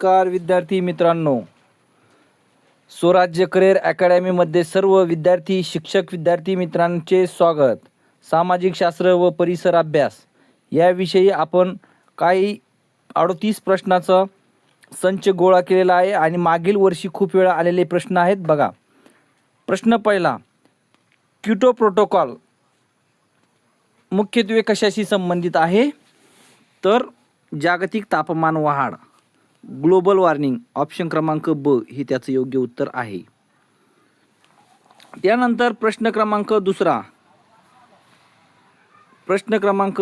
नमस्कार विद्यार्थी मित्रांनो, स्वराज्य करिअर अकॅडमीमध्ये सर्व विद्यार्थी शिक्षक विद्यार्थी मित्रांचे स्वागत। सामाजिक शास्त्र व परिसर अभ्यास याविषयी आपण काही 38 प्रश्नाचा संच गोळा केलेला आहे आणि मागील वर्षी खूप वेळा आलेले प्रश्न आहेत। बघा, प्रश्न पहिला, क्योटो प्रोटोकॉल मुख्यत्वे कशाशी संबंधित आहे? तर जागतिक तापमान वाढ, ग्लोबल वॉर्मिंग, ऑप्शन क्रमांक ब हे त्याचं योग्य उत्तर आहे। त्यानंतर प्रश्न क्रमांक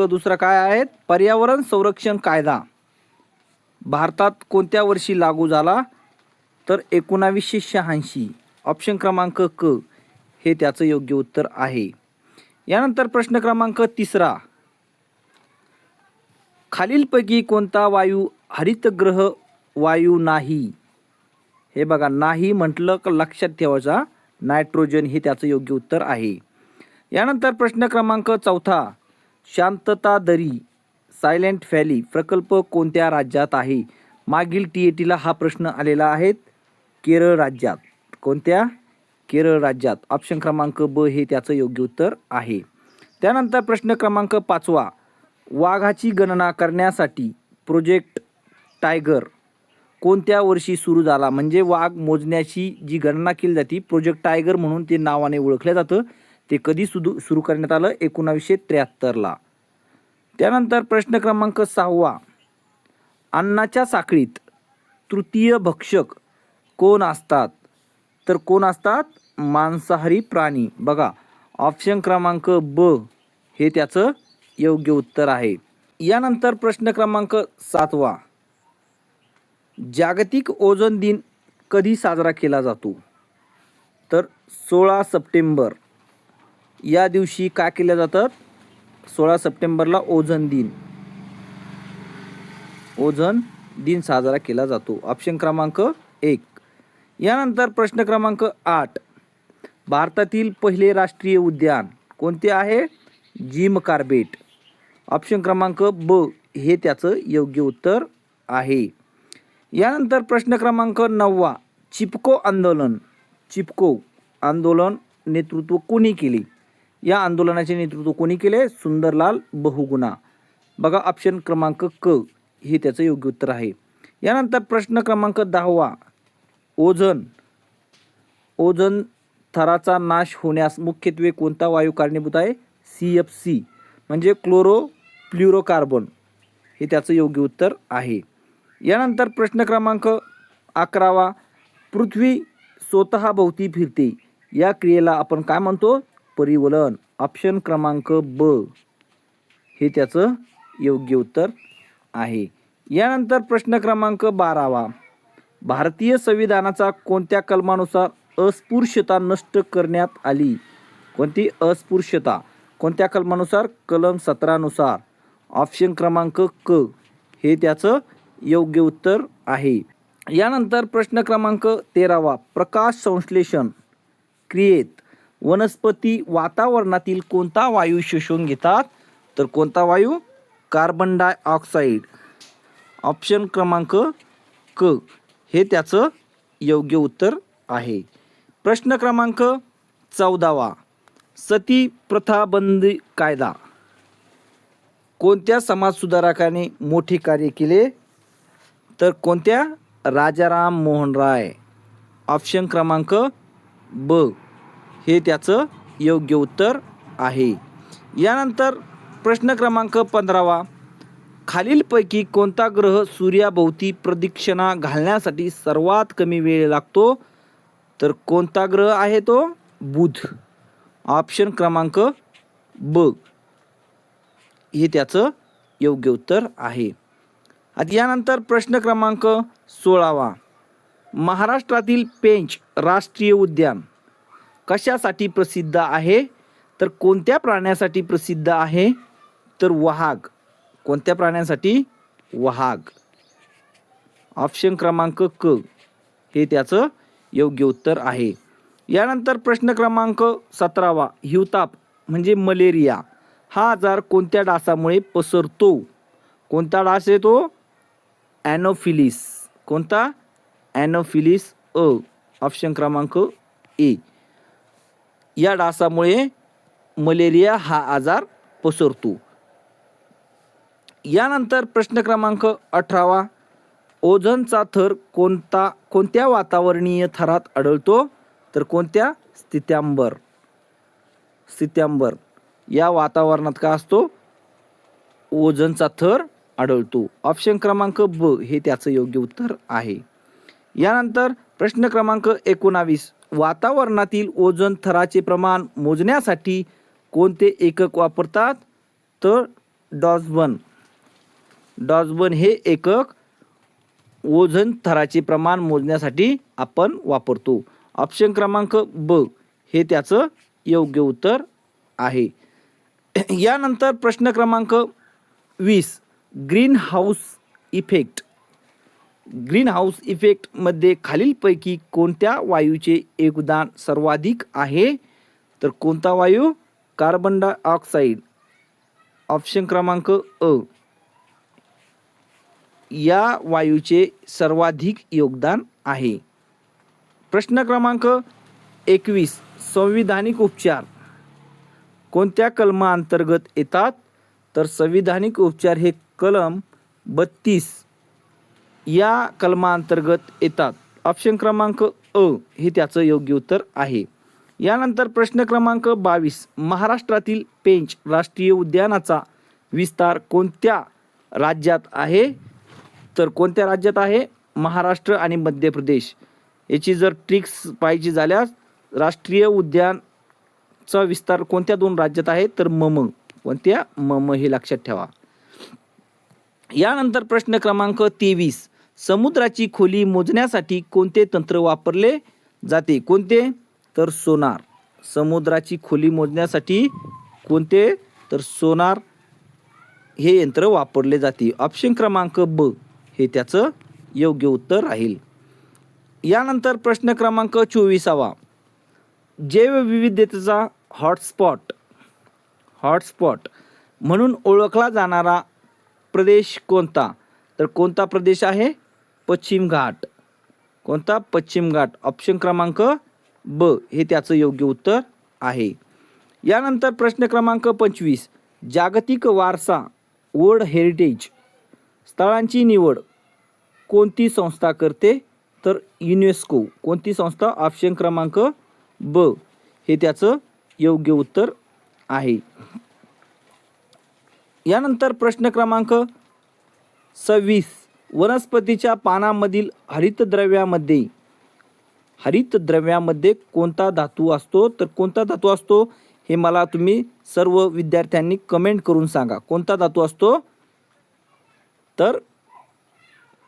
दुसरा काय आहे? पर्यावरण संरक्षण कायदा भारतात कोणत्या वर्षी लागू झाला? तर 1986, ऑप्शन क्रमांक क हे त्याचं योग्य उत्तर आहे। यानंतर प्रश्न क्रमांक तिसरा, खालीलपैकी कोणता वायू हरितगृह वायू नाही? हे बघा, नाही म्हटलं का लक्षात ठेवायचा, नायट्रोजन हे त्याचं योग्य उत्तर आहे। यानंतर प्रश्न क्रमांक चौथा, शांतता दरी सायलेंट व्हॅली प्रकल्प कोणत्या राज्यात आहे? मागील TATला हा प्रश्न आलेला आहे, केरळ राज्यात। कोणत्या? केरळ राज्यात। ऑप्शन क्रमांक ब हे त्याचं योग्य उत्तर आहे। त्यानंतर प्रश्न क्रमांक पाचवा, वाघाची गणना करण्यासाठी प्रोजेक्ट टायगर कोणत्या वर्षी सुरू झाला? म्हणजे वाघ मोजण्याची जी गणना केली जाते, प्रोजेक्ट टायगर म्हणून ते नावाने ओळखलं जातं, ते कधी सुरू करण्यात आलं? 1973ला। त्यानंतर प्रश्न क्रमांक सहावा, अन्नाच्या साखळीत तृतीय भक्षक कोण असतात? तर कोण असतात? मांसाहारी प्राणी। बघा, ऑप्शन क्रमांक ब हे त्याचं योग्य उत्तर आहे। यानंतर प्रश्न क्रमांक सातवा, जागतिक ओझोन दिन कधी साजरा केला जातो? तर 16 सप्टेंबर या दिवशी काय केल्या जातात? 16 सप्टेंबरला ओझोन दिन साजरा केला जातो। ऑप्शन क्रमांक 1। यानंतर प्रश्न क्रमांक 8, भारतातील पहिले राष्ट्रीय उद्यान कोणते आहे? Jim Corbett. ऑप्शन क्रमांक ब हे त्याचं योग्य उत्तर आहे। यानंतर प्रश्न क्रमांक 9, चिपको आंदोलन नेतृत्व कोणी केले? या आंदोलनाचे नेतृत्व कोणी केले? सुंदरलाल बहुगुणा। बघा, ऑप्शन क्रमांक क हे त्याचं योग्य उत्तर आहे। यानंतर प्रश्न क्रमांक 10, ओझोन थराचा नाश होण्यास मुख्यत्वे कोणता वायू कारणीभूत आहे? CFC म्हणजे क्लोरोफ्लोरोकार्बन हे त्याचं योग्य उत्तर आहे। यानंतर प्रश्न क्रमांक 11, पृथ्वी स्वतः भोवती फिरते या क्रियेला आपण काय म्हणतो? परिवलन। ऑप्शन क्रमांक ब हे त्याचं योग्य उत्तर आहे। यानंतर प्रश्न क्रमांक 12, भारतीय संविधानाचा कोणत्या कलमानुसार अस्पृश्यता नष्ट करण्यात आली? कोणती अस्पृश्यता? कोणत्या कलमानुसार? कलम 17 नुसार। ऑप्शन क्रमांक क हे त्याचं योग्य उत्तर आहे। यानंतर प्रश्न क्रमांक 13, प्रकाश संश्लेषण क्रियेत वनस्पती वातावरणातील कोणता वायू शोषून घेतात? तर कोणता वायू? Carbon dioxide. ऑप्शन क्रमांक क हे त्याचं योग्य उत्तर आहे। प्रश्न क्रमांक 14, सती प्रथा बंदी कायदा कोणत्या समाजसुधारकाने मोठे कार्य केले? तर कोणत्या? राजाराम मोहन राय। ऑप्शन क्रमांक ब हे त्याचं योग्य उत्तर आहे। यानंतर प्रश्न क्रमांक 15, खालीलपैकी कोणता ग्रह सूर्याभोवती प्रदक्षिणा घालण्यासाठी सर्वात कमी वेळ लागतो? तर कोणता ग्रह आहे तो? बुध। ऑप्शन क्रमांक ब हे त्याचं योग्य उत्तर आहे। यानंतर प्रश्न क्रमांक 16, महाराष्ट्रातील पेंच राष्ट्रीय उद्यान कशासाठी प्रसिद्ध आहे? तर कोणत्या प्राण्यासाठी प्रसिद्ध आहे? तर वाघ। कोणत्या प्राण्यासाठी? वाघ। ऑप्शन क्रमांक क हे त्याचं योग्य उत्तर आहे। यानंतर प्रश्न क्रमांक 17, हिवताप म्हणजे मलेरिया हा आजार कोणत्या डासामुळे पसरतो? कोणता डास आहे तो? ॲनोफिलिस। कोणता? ॲनोफिलीस अ. ऑप्शन क्रमांक ए. या डासामुळे मलेरिया हा आजार पसरतो. यानंतर प्रश्न क्रमांक 18. ओझोनचा थर कोणत्या वातावरणीय थरात आढळतो? तर कोणत्या? स्थित्यांबर या वातावरणात काय असतो? ओझोनचा थर आढळतो. ऑप्शन क्रमांक ब हे त्याचं योग्य उत्तर आहे. यानंतर प्रश्न क्रमांक 19. वातावरणातील ओझोन थराचे प्रमाण मोजण्यासाठी कोणते एकक वापरतात? तर डॉल्बन हे एकक ओझोन थराचे प्रमाण मोजण्यासाठी आपण वापरतो. ऑप्शन क्रमांक ब हे त्याचं योग्य उत्तर आहे. यानंतर प्रश्न क्रमांक 20. ग्रीन हाऊस इफेक्टमध्ये खालीलपैकी कोणत्या वायूचे योगदान सर्वाधिक आहे? तर कोणता वायू? Carbon dioxide. ऑप्शन क्रमांक अ या वायूचे सर्वाधिक योगदान आहे. प्रश्न क्रमांक 21. संविधानिक उपचार कोणत्या कलमाअंतर्गत येतात? तर संविधानिक उपचार हे कलम 32 या कलमाअंतर्गत येतात. ऑप्शन क्रमांक अ हे त्याचं योग्य उत्तर आहे. यानंतर प्रश्न क्रमांक 22. महाराष्ट्रातील पेंच राष्ट्रीय उद्यानाचा विस्तार कोणत्या राज्यात आहे? तर कोणत्या राज्यात आहे? महाराष्ट्र आणि मध्य प्रदेश. याची जर ट्रिक्स पाहिजे झाल्यास राष्ट्रीय उद्यानचा विस्तार कोणत्या 2 राज्यात आहे? तर कोणत्या? हे लक्षात ठेवा. यानंतर प्रश्न क्रमांक 23. समुद्राची खोली मोजण्यासाठी कोणते तंत्र वापरले जाते? कोणते? तर सोनार. समुद्राची खोली मोजण्यासाठी कोणते? तर सोनार हे यंत्र वापरले जाते. ऑप्शन क्रमांक ब हे त्याचं योग्य उत्तर राहील. यानंतर प्रश्न क्रमांक 24. जैवविविधतेचा हॉटस्पॉट म्हणून ओळखला जाणारा प्रदेश कोणता? तर कोणता प्रदेश आहे? पश्चिम घाट. कोणता? पश्चिम घाट. ऑप्शन क्रमांक ब हे त्याचं योग्य उत्तर आहे. यानंतर प्रश्न क्रमांक 25. जागतिक वारसा वर्ल्ड हेरिटेज स्थळांची निवड कोणती संस्था करते? तर युनेस्को. कोणती संस्था? ऑप्शन क्रमांक ब हे त्याचं योग्य उत्तर आहे. यानंतर प्रश्न क्रमांक 26. वनस्पतीच्या पानांमधील हरितद्रव्यामध्ये कोणता धातू असतो? तर कोणता धातू असतो हे मला तुम्ही सर्व विद्यार्थ्यांनी कमेंट करून सांगा. कोणता धातू असतो? तर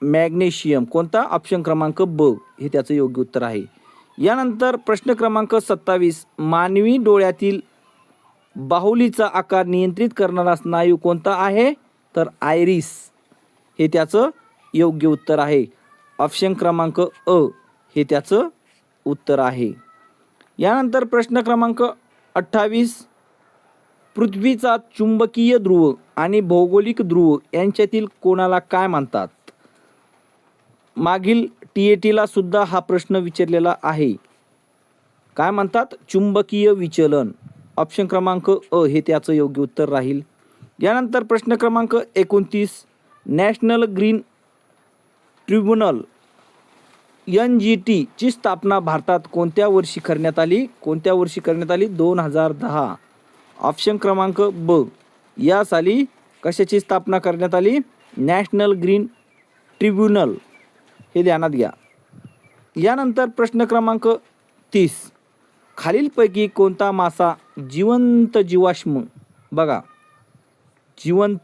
मॅग्नेशियम. कोणता? ऑप्शन क्रमांक ब हे त्याचं योग्य उत्तर आहे. यानंतर प्रश्न क्रमांक 27. मानवी डोळ्यातील बाहुलीचा आकार नियंत्रित करणारा स्नायू कोणता आहे? तर आयरिस हे त्याचं योग्य उत्तर आहे. ऑप्शन क्रमांक अ हे त्याचं उत्तर आहे. यानंतर प्रश्न क्रमांक 28. पृथ्वीचा चुंबकीय ध्रुव आणि भौगोलिक ध्रुव यांच्यातील कोणाला काय म्हणतात? मागील TATला सुद्धा हा प्रश्न विचारलेला आहे. काय म्हणतात? चुंबकीय विचलन. ऑप्शन क्रमांक अ हे त्याचं योग्य उत्तर राहील. यानंतर प्रश्न क्रमांक 29. नॅशनल ग्रीन ट्रिब्युनल NGT ची स्थापना भारतात कोणत्या वर्षी करण्यात आली? कोणत्या वर्षी करण्यात आली? 2010. ऑप्शन क्रमांक ब या साली कशाची स्थापना करण्यात आली? National green tribunal. हे ध्यानात घ्या. यानंतर प्रश्न क्रमांक 30. खालीलपैकी कोणता मासा जिवंत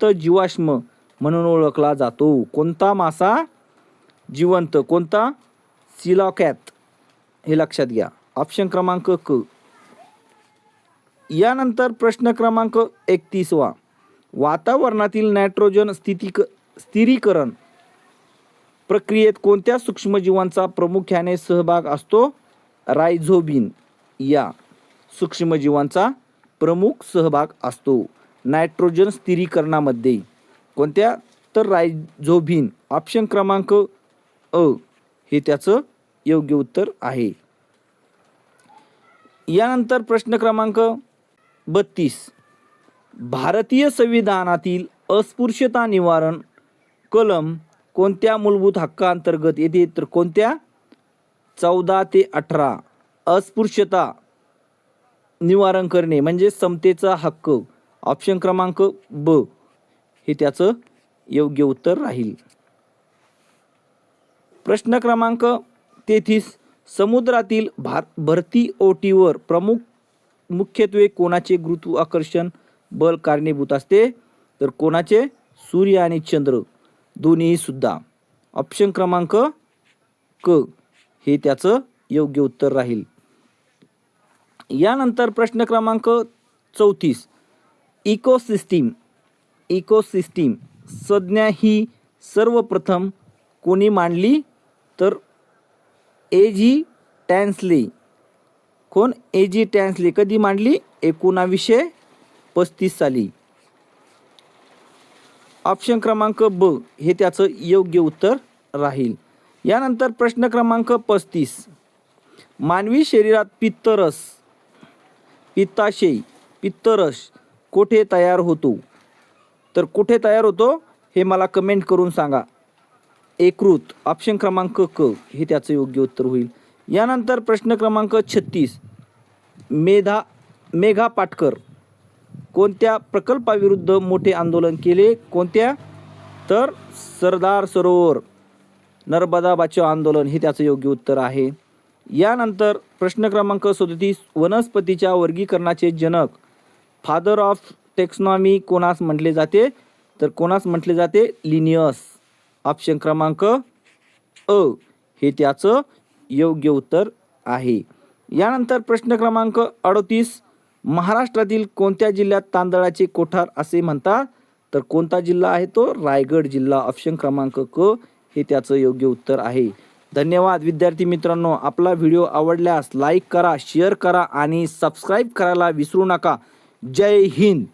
जीवाश्म म्हणून ओळखला जातो? कोणता मासा जिवंत? कोणता? सिलॉकॅथ. हे लक्षात घ्या. ऑप्शन क्रमांक क. यानंतर प्रश्न क्रमांक 31. वातावरणातील नायट्रोजन स्थिरीकरण प्रक्रियेत कोणत्या सूक्ष्मजीवांचा प्रामुख्याने सहभाग असतो? रायझोबिन या सूक्ष्मजीवांचा प्रमुख सहभाग असतो नायट्रोजन स्थिरीकरणामध्ये. कोणत्या? तर रायझोबिन. ऑप्शन क्रमांक हे त्याचं योग्य उत्तर आहे. यानंतर प्रश्न क्रमांक 32. भारतीय संविधानातील अस्पृश्यता निवारण कलम कोणत्या मूलभूत हक्कांतर्गत येते? तर कोणत्या? 14 ते 18. अस्पृश्यता निवारण करणे म्हणजे समतेचा हक्क. ऑप्शन क्रमांक ब हे त्याचं योग्य उत्तर राहील. प्रश्न क्रमांक 33. समुद्रातील भरती ओटीवर मुख्यत्वे कोणाचे गुरुत्वाकर्षण बल कारणीभूत असते? तर कोणाचे? सूर्य आणि चंद्र दोन्ही सुद्धा. ऑप्शन क्रमांक क हे त्याचं योग्य उत्तर राहील. यानंतर प्रश्न क्रमांक 34. इकोसिस्टीम संज्ञा ही सर्वप्रथम कोणी मांडली? तर ए.जी. टॅन्सले. कोण? ए.जी. टॅन्सले. कधी मांडली? 1935 साली. ऑप्शन क्रमांक ब हे त्याचं योग्य उत्तर राहील. यानंतर प्रश्न क्रमांक 35. मानवी शरीरात पित्तरस कोठे तयार होतो? तर कुठे तयार होतो हे मला कमेंट करून सांगा. यकृत. ऑप्शन क्रमांक क हे त्याचं योग्य उत्तर होईल. यानंतर प्रश्न क्रमांक 36. मेघा पाटकर कोणत्या प्रकल्पाविरुद्ध मोठे आंदोलन केले? कोणत्या? तर सरदार सरोवर नर्मदा बचाव आंदोलन हे त्याचं योग्य उत्तर आहे. यानंतर प्रश्न क्रमांक 37. वनस्पतीच्या वर्गीकरणाचे जनक फादर ऑफ टेक्सॉनॉमी कोणास म्हटले जाते? तर कोणास म्हटले जाते? लिनियस. ऑप्शन क्रमांक अ हे त्याचं योग्य उत्तर आहे. यानंतर प्रश्न क्रमांक 38. महाराष्ट्रातील कोणत्या जिल्ह्यात तांदळाचे कोठार असे म्हणतात? तर कोणता जिल्हा आहे तो? रायगड जिल्हा. ऑप्शन क्रमांक क हे त्याचं योग्य उत्तर आहे. धन्यवाद विद्यार्थी मित्रांनो. आपला व्हिडिओ आवडल्यास लाईक करा, शेअर करा आणि सबस्क्राईब करायला विसरू नका. जय हिंद.